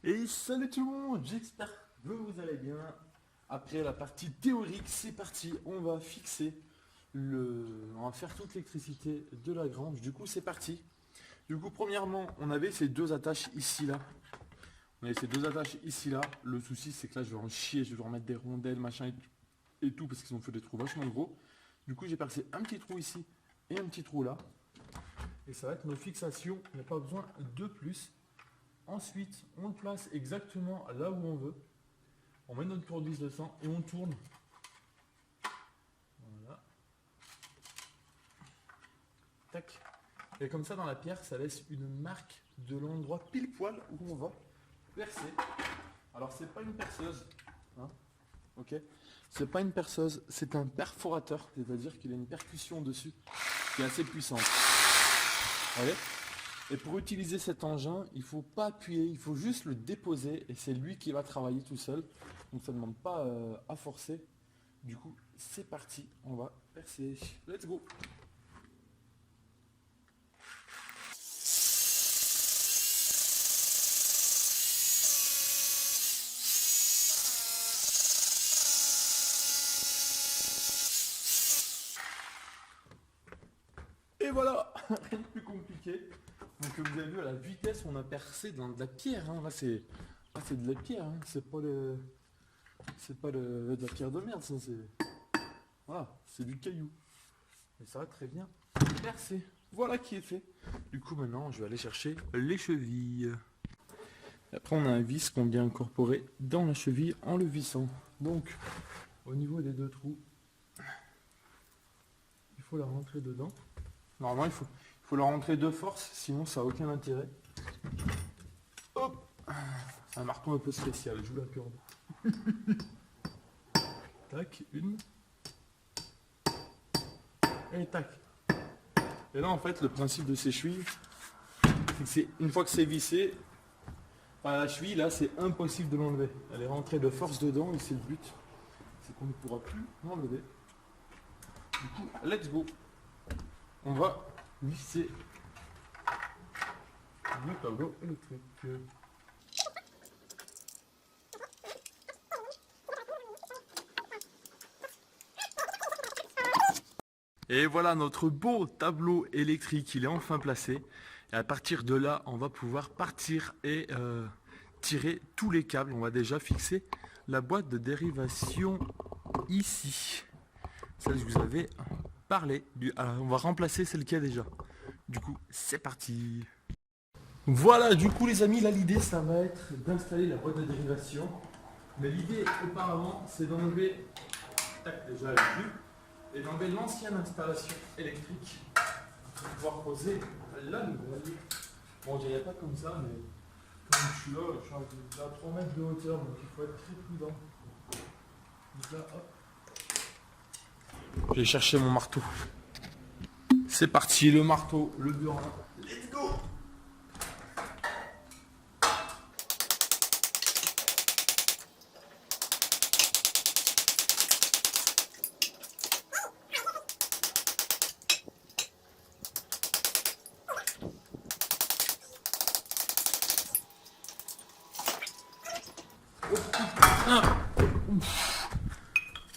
Et salut tout le monde, j'espère que vous allez bien. Après la partie théorique, c'est parti, on va fixer on va faire toute l'électricité de la grange. Du coup, c'est parti. Du coup, premièrement, on avait ces deux attaches ici là. On avait ces deux attaches ici là. Le souci, c'est que là, je vais en chier, je vais leur mettre des rondelles, machin et tout, parce qu'ils ont fait des trous vachement gros. Du coup, j'ai percé un petit trou ici et un petit trou là. Et ça va être nos fixations. Il n'y a pas besoin de plus. Ensuite, on le place exactement là où on veut. On met notre tournevis de sang et on tourne. Voilà. Tac. Et comme ça, dans la pierre, ça laisse une marque de l'endroit pile poil où on va percer. Alors, c'est pas une perceuse. Hein, ok. C'est pas une perceuse, c'est un perforateur. C'est-à-dire qu'il a une percussion dessus qui est assez puissante. Vous voyez ? Et pour utiliser cet engin, il ne faut pas appuyer, il faut juste le déposer et c'est lui qui va travailler tout seul. Donc ça ne demande pas à forcer. Du coup, c'est parti, on va percer. Let's go! Et voilà, rien de plus compliqué. Donc vous avez vu à la vitesse on a percé dans de la pierre. Hein. Là c'est de la pierre, hein. C'est pas de la pierre de merde, ça c'est. Voilà, c'est du caillou. Et ça va très bien percer. Voilà qui est fait. Du coup maintenant je vais aller chercher les chevilles. Et après on a un vis qu'on vient incorporer dans la cheville en le vissant. Donc au niveau des deux trous, il faut la rentrer dedans. Normalement, il faut la rentrer de force, sinon ça n'a aucun intérêt. Hop! C'est un marteau un peu spécial, je joue la corde. Tac, une. Et tac. Et là, en fait, le principe de ces chevilles, c'est que une fois que c'est vissé, la cheville, là, c'est impossible de l'enlever. Elle est rentrée de force dedans et c'est le but. C'est qu'on ne pourra plus l'enlever. Du coup, let's go! On va visser le tableau électrique. Et voilà notre beau tableau électrique, il est enfin placé. Et à partir de là, on va pouvoir partir et tirer tous les câbles. On va déjà fixer la boîte de dérivation ici. Celle que je vous avais parlé. Alors, on va remplacer celle qu'il y a déjà. Du coup, c'est parti. Voilà, du coup les amis, là l'idée ça va être d'installer la boîte de dérivation. Mais l'idée auparavant, c'est d'enlever déjà le jus et d'enlever l'ancienne installation électrique pour pouvoir poser la nouvelle. Bon, je dirais pas comme ça, mais comme je suis là, je suis à 3 mètres de hauteur, donc il faut être très prudent. Donc là, hop. Je vais chercher mon marteau. C'est parti, le marteau, le burin. Let's go!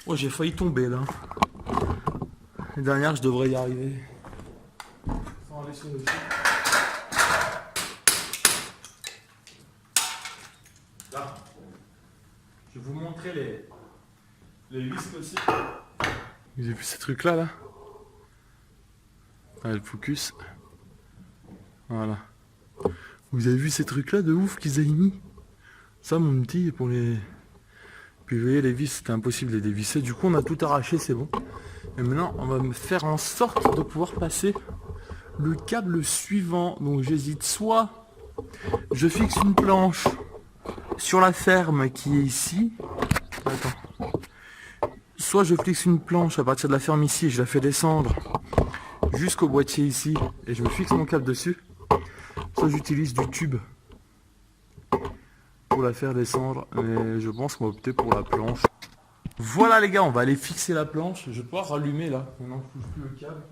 Oh, j'ai failli tomber là. Les dernières, je devrais y arriver. Sans aller sur le chien. Là, je vais vous montrer les vis aussi. Vous avez vu ces trucs là ah, le focus. Voilà. Vous avez vu ces trucs là de ouf qu'ils aient mis. Ça mon petit pour les. Puis vous voyez les vis, c'était impossible de les dévisser. Du coup on a tout arraché, c'est bon. Et maintenant on va me faire en sorte de pouvoir passer le câble suivant. Donc j'hésite, soit je fixe une planche sur la ferme qui est ici. Attends. Soit je fixe une planche à partir de la ferme ici et je la fais descendre jusqu'au boîtier ici et je me fixe mon câble dessus. Soit j'utilise du tube pour la faire descendre, mais je pense qu'on va opter pour la planche. Voilà les gars, on va aller fixer la planche. Je vais pouvoir rallumer là, maintenant je ne touche plus le câble.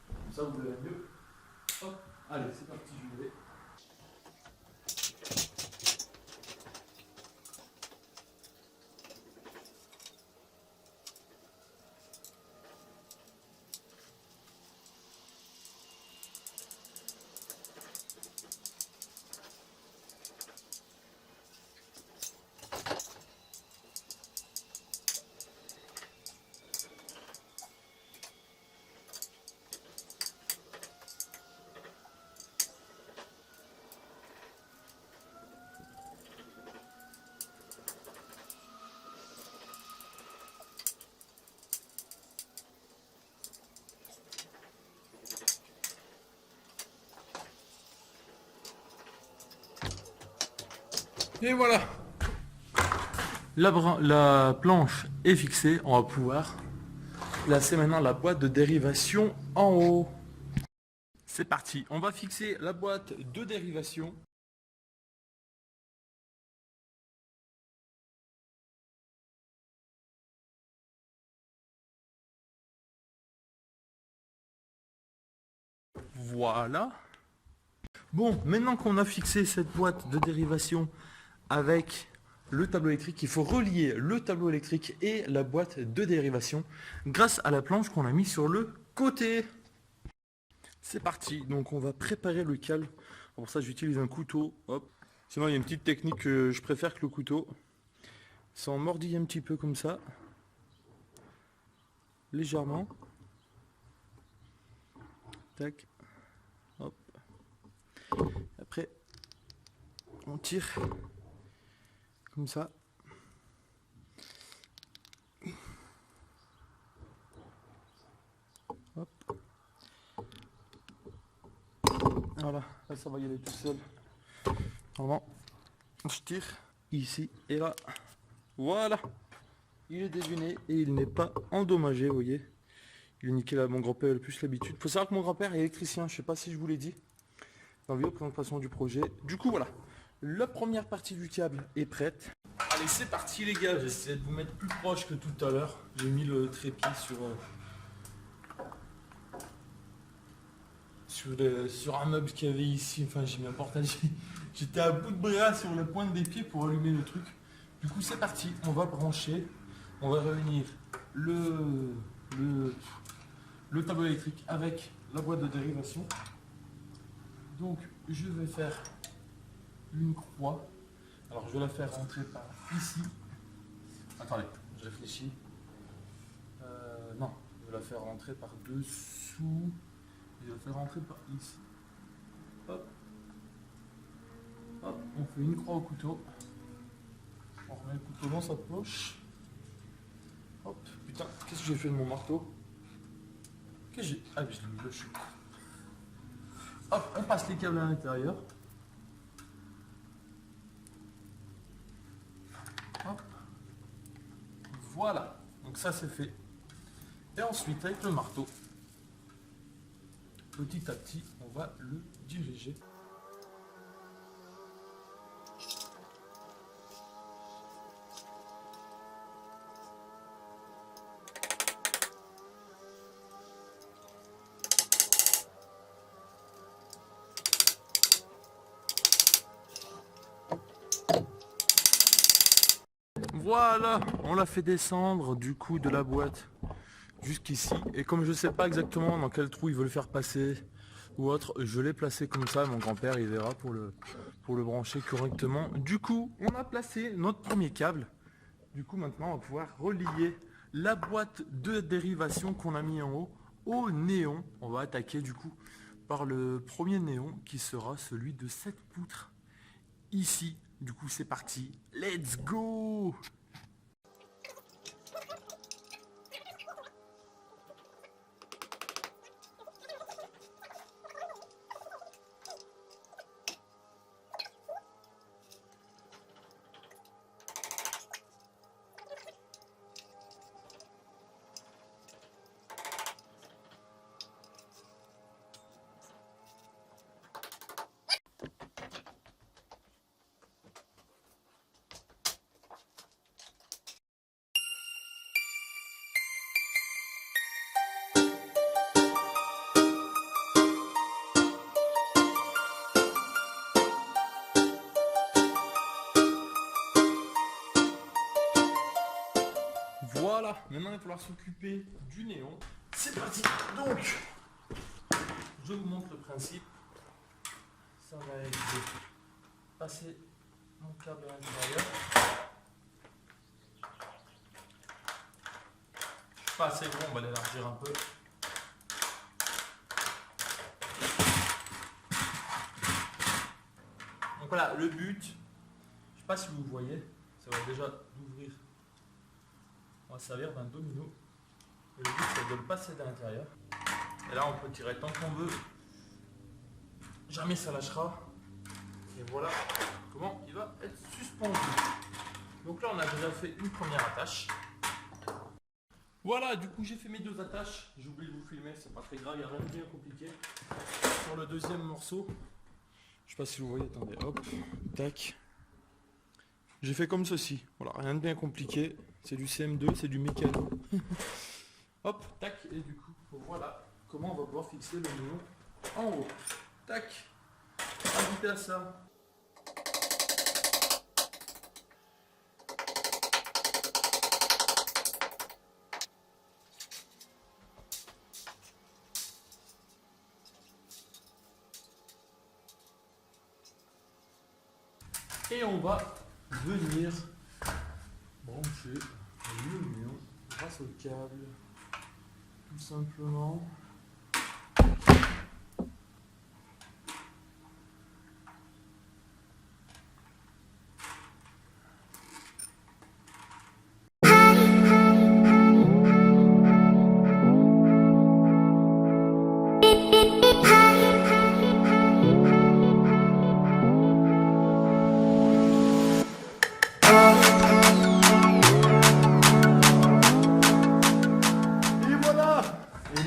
Comme ça vous verrez mieux. Hop, allez c'est parti, je vais. Et voilà, la planche est fixée. On va pouvoir placer maintenant la boîte de dérivation en haut. C'est parti, on va fixer la boîte de dérivation. Voilà. Bon, maintenant qu'on a fixé cette boîte de dérivation avec le tableau électrique, il faut relier le tableau électrique et la boîte de dérivation grâce à la planche qu'on a mis sur le côté. C'est parti, donc on va préparer le câble. Pour ça j'utilise un couteau. Hop. Sinon il y a une petite technique que je préfère que le couteau. Ça en mordille un petit peu comme ça. Légèrement. Tac. Hop. Après on tire comme ça. Hop. Voilà, là ça va y aller tout seul. Normalement, je tire ici et là. Voilà. Il est déveiné et il n'est pas endommagé, vous voyez. Il est nickel, mon grand-père a le plus l'habitude. Faut savoir que mon grand-père est électricien, je sais pas si je vous l'ai dit dans la vidéo de présentation du projet. Du coup voilà, la première partie du câble est prête. Allez c'est parti les gars, j'essaie de vous mettre plus proche que tout à l'heure. J'ai mis le trépied sur un meuble qu'il y avait ici, enfin j'ai mis un portage. J'étais à bout de bras sur la pointe des pieds pour allumer le truc. Du coup c'est parti, on va brancher, on va réunir le tableau électrique avec la boîte de dérivation. Donc je vais faire une croix. Alors je vais la faire rentrer par ici. Attendez, je réfléchis. Non, je vais la faire rentrer par dessous. Je vais la faire rentrer par ici. Hop. Hop, on fait une croix au couteau. On remet le couteau dans sa poche. Hop, putain, qu'est-ce que j'ai fait de mon marteau? Qu'est-ce que j'ai... Ah mais je l'ai mis là, je suis... Hop, on passe les câbles à l'intérieur. Hop. Voilà, donc ça c'est fait. Et ensuite avec le marteau, petit à petit, on va le diriger. Voilà, on l'a fait descendre du coup de la boîte jusqu'ici. Et comme je ne sais pas exactement dans quel trou il veut le faire passer ou autre, je l'ai placé comme ça. Mon grand-père il verra pour le brancher correctement. Du coup, on a placé notre premier câble. Du coup, maintenant, on va pouvoir relier la boîte de dérivation qu'on a mis en haut au néon. On va attaquer du coup par le premier néon qui sera celui de cette poutre ici. Du coup, c'est parti. Let's go! Voilà, maintenant il va falloir s'occuper du néon. C'est parti. Donc, je vous montre le principe. Ça va être de passer mon câble à l'intérieur. Pas assez gros, on va l'élargir un peu. Donc voilà, le but, je ne sais pas si vous voyez, ça va déjà d'ouvrir. On va servir d'un domino. Et le but c'est de le passer à l'intérieur. Et là on peut tirer tant qu'on veut. Jamais ça lâchera. Et voilà comment il va être suspendu. prend tout. Donc là, on a déjà fait une première attache. Voilà, du coup, j'ai fait mes 2 attaches. J'ai oublié de vous filmer, c'est pas très grave, il n'y a rien de bien compliqué. Sur le deuxième morceau, je sais pas si vous voyez, attendez, hop, tac. J'ai fait comme ceci. Voilà, rien de bien compliqué. C'est du CM2, c'est du mécano. Hop, tac, et du coup, voilà comment on va pouvoir fixer le néon en haut. Tac. Ajoutez à ça. Et on va venir brancher le néon grâce au câble. Tout simplement.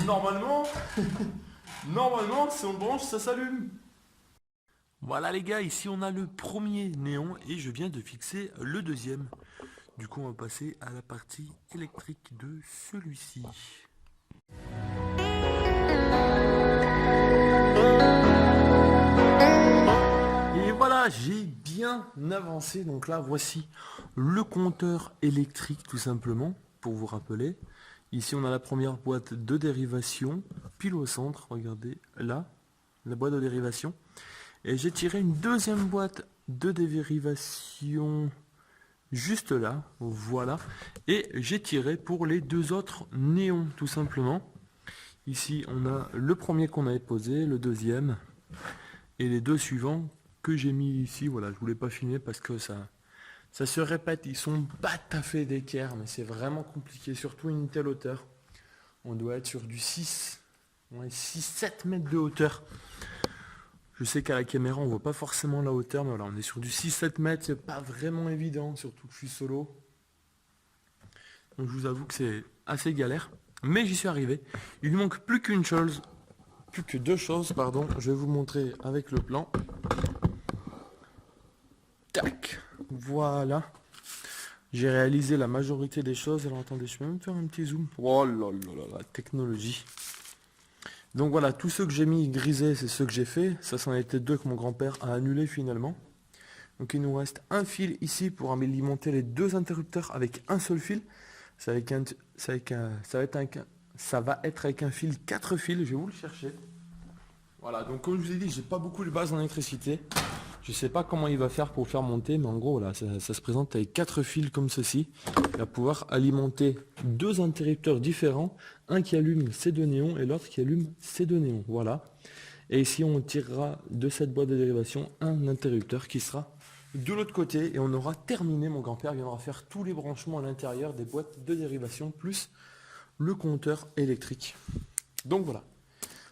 Normalement, normalement, si on branche, ça s'allume. Voilà les gars, ici on a le premier néon et je viens de fixer le deuxième. Du coup, on va passer à la partie électrique de celui-ci. Et voilà, j'ai bien avancé. Donc là, voici le compteur électrique tout simplement, pour vous rappeler. Ici, on a la première boîte de dérivation, pile au centre, regardez, là, la boîte de dérivation. Et j'ai tiré une deuxième boîte de dérivation juste là, voilà. Et j'ai tiré pour les 2 autres néons, tout simplement. Ici, on a le premier qu'on avait posé, le deuxième, et les 2 suivants que j'ai mis ici. Voilà, je voulais pas filmer parce que ça se répète, ils sont pas tout à fait d'équerre, mais c'est vraiment compliqué, surtout une telle hauteur. On doit être sur du 6, 6-7 mètres de hauteur. Je sais qu'à la caméra, on voit pas forcément la hauteur, mais voilà, on est sur du 6-7 mètres, c'est pas vraiment évident, surtout que je suis solo. Donc je vous avoue que c'est assez galère, mais j'y suis arrivé. Il ne manque plus qu'une chose, plus que 2 choses, pardon. Je vais vous montrer avec le plan. Tac, voilà. J'ai réalisé la majorité des choses. Alors attendez, je vais même faire un petit zoom. Oh là là là, la technologie. Donc voilà, tous ceux que j'ai mis grisés, c'est ceux que j'ai fait. Ça, c'en a été 2 que mon grand-père a annulé finalement. Donc il nous reste un fil ici pour alimenter les 2 interrupteurs avec un seul fil. Ça va être avec un fil 4 fils. Je vais vous le chercher. Voilà, donc comme je vous ai dit, j'ai pas beaucoup de base en électricité. Je sais pas comment il va faire pour faire monter, mais en gros, là, ça se présente avec 4 fils comme ceci. Il va pouvoir alimenter 2 interrupteurs différents. Un qui allume ces 2 néons et l'autre qui allume ces 2 néons. Voilà. Et ici, on tirera de cette boîte de dérivation un interrupteur qui sera de l'autre côté. Et on aura terminé. Mon grand-père viendra faire tous les branchements à l'intérieur des boîtes de dérivation, plus le compteur électrique. Donc voilà.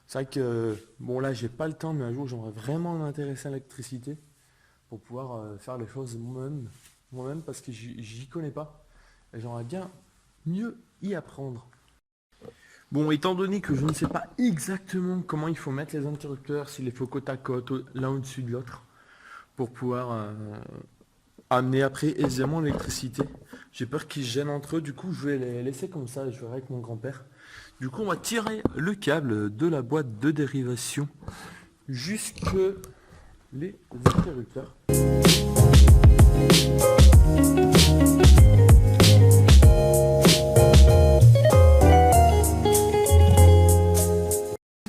C'est vrai que, bon là j'ai pas le temps, mais un jour j'aimerais vraiment m'intéresser à l'électricité pour pouvoir faire les choses moi-même parce que j'y connais pas. Et j'aimerais bien mieux y apprendre. Bon, étant donné que je ne sais pas exactement comment il faut mettre les interrupteurs, s'il les faut côte à côte, l'un au-dessus de l'autre, pour pouvoir amener après aisément l'électricité. J'ai peur qu'ils se gênent entre eux, du coup je vais les laisser comme ça, je verrai avec mon grand-père. Du coup on va tirer le câble de la boîte de dérivation jusque les interrupteurs.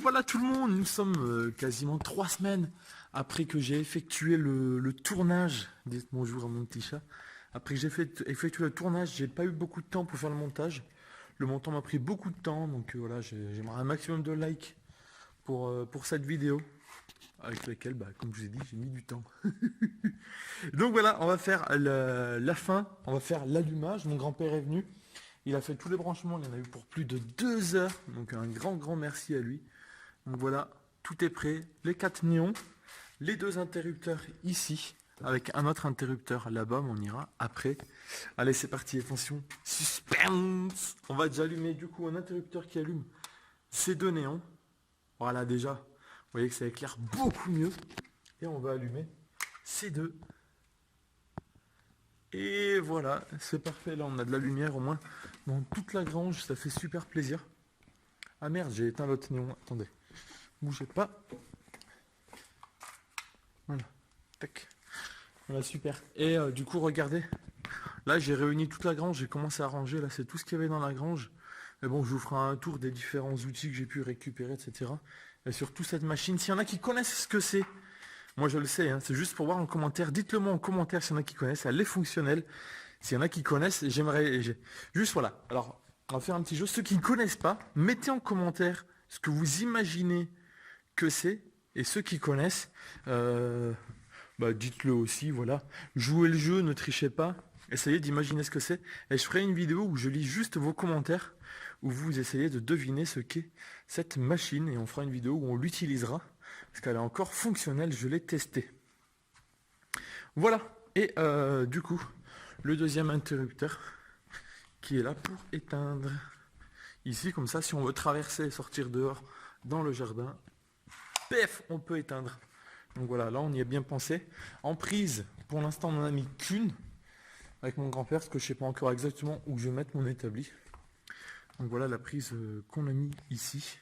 Voilà tout le monde, nous sommes quasiment 3 semaines après que j'ai effectué le tournage. Dites bonjour à mon petit chat. Après que j'ai effectué le tournage, j'ai pas eu beaucoup de temps pour faire le montage. Le montant m'a pris beaucoup de temps, donc voilà, j'aimerais un maximum de likes pour cette vidéo, avec laquelle, comme je vous ai dit, j'ai mis du temps. Donc voilà, on va faire la fin, on va faire l'allumage. Mon grand-père est venu, il a fait tous les branchements, il y en a eu pour plus de 2 heures, donc un grand merci à lui. Donc voilà, tout est prêt, les 4 néons, les 2 interrupteurs ici, avec un autre interrupteur là-bas, mais on ira après. Allez, c'est parti, attention, suspense. On va déjà allumer du coup un interrupteur qui allume ces deux néons. Voilà, déjà, vous voyez que ça éclaire beaucoup mieux. Et on va allumer ces deux. Et voilà, c'est parfait. Là, on a de la lumière au moins dans toute la grange. Ça fait super plaisir. Ah merde, j'ai éteint l'autre néon. Attendez, bougez pas. Voilà, tac. Voilà, super. Et du coup, regardez. Là, j'ai réuni toute la grange. J'ai commencé à ranger. Là, c'est tout ce qu'il y avait dans la grange. Mais bon, je vous ferai un tour des différents outils que j'ai pu récupérer, etc. Et surtout cette machine. S'il y en a qui connaissent ce que c'est, moi je le sais, hein, c'est juste pour voir en commentaire. Dites-le moi en commentaire s'il y en a qui connaissent. Elle est fonctionnelle. S'il y en a qui connaissent, j'aimerais... Juste voilà. Alors, on va faire un petit jeu. Ceux qui ne connaissent pas, mettez en commentaire ce que vous imaginez que c'est. Et ceux qui connaissent, dites-le aussi, voilà. Jouez le jeu, ne trichez pas. Essayez d'imaginer ce que c'est. Et je ferai une vidéo où je lis juste vos commentaires, où vous essayez de deviner ce qu'est cette machine. Et on fera une vidéo où on l'utilisera, parce qu'elle est encore fonctionnelle, je l'ai testée. Voilà. Et du coup, le deuxième interrupteur, qui est là pour éteindre. Ici, comme ça, si on veut traverser et sortir dehors dans le jardin, pef, on peut éteindre. Donc voilà, là on y a bien pensé. En prise, pour l'instant on n'en a mis qu'une avec mon grand-père, parce que je ne sais pas encore exactement où je vais mettre mon établi. Donc voilà la prise qu'on a mis ici.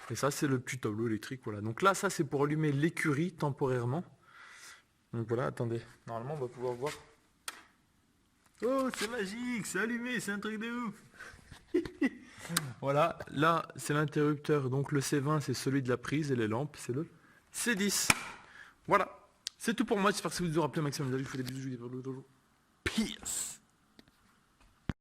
Et ça c'est le petit tableau électrique. Voilà. Donc là ça c'est pour allumer l'écurie temporairement. Donc voilà, attendez. Normalement on va pouvoir voir. Oh c'est magique, c'est allumé, c'est un truc de ouf. Voilà, là c'est l'interrupteur. Donc le C20 c'est celui de la prise et les lampes c'est le C10. Voilà, c'est tout pour moi. J'espère que ça vous aura plu un maximum. Je vous fais des bisous. Peace.